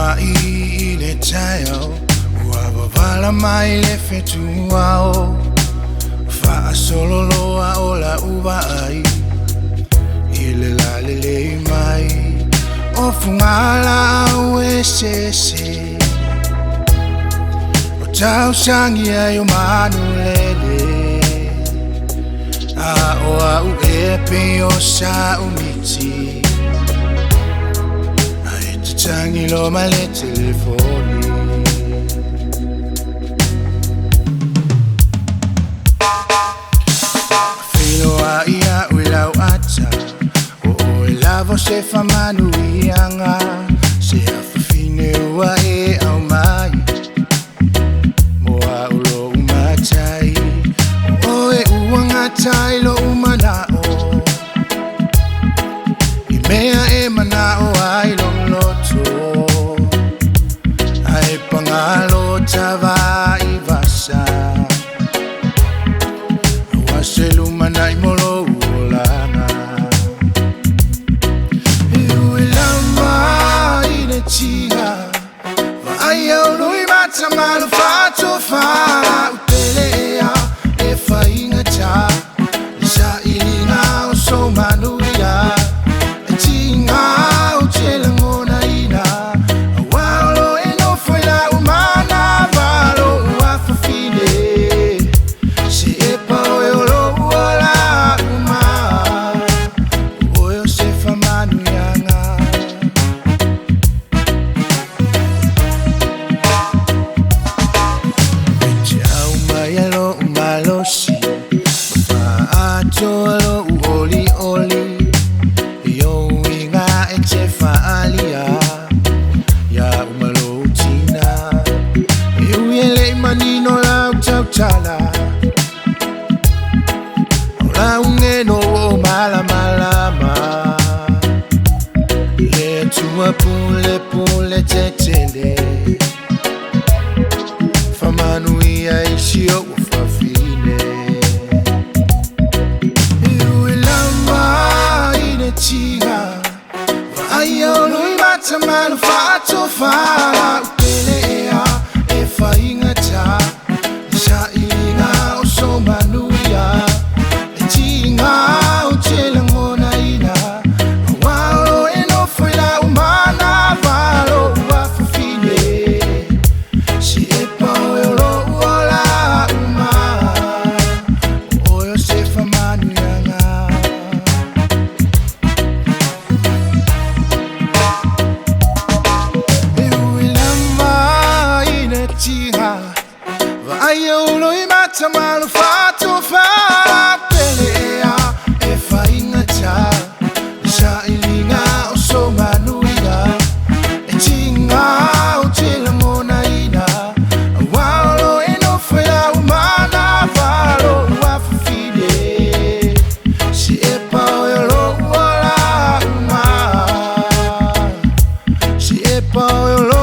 wa I le tayo Ua vala mai le fetuao Fa solo loa o la uva ai Ile la le mai O fungala au esese O tau sangi ai o manu lele A o au epe o sa umiti Ai te tangi lo ma le telefoni Filo a ia ui lau ata O e lavo se fa manu ianga Se afafine ua e au mai Moa ulo umatai O e uangatai lo umanao I mea e manao ai long loto Ai pangalo tava I vasa Awase lumanai molo ulanga Iui lama I le tia Vai au lui mata malu fatu fa Upelea e whaingata Sa ilinga o so manuia E tinga o te langona ina Awalo e no foi la umana Valo ua whawhine Se e pao e o lo uola uma Oe o se whamanuianga Yalo umalosi Faato alo uoli oli Yo inga eche faalia Ya umalo tina Iuyele manino lau tau tala Ola ungeno o mala malama Le tua pule tetele Famanuia ishio ufafine Iui lama ine tia Vaia lui mata manu fatu fa Upelea e whaingata Sa ilinga o so manuia E tinga o te langona ina Awalo e no foi la umana Valo ua whawhine Si e pao e lo uola uma Oe o se whamanuianga Iui lama ine tiha Vai au lui mata malu fatu fa Pelea e whaingata Sa ilinga o so manuia E tinga o te langona ina Awalo e no foi la umana Valo ua whawhine Si e pao e lo uola uma Si e pao e lo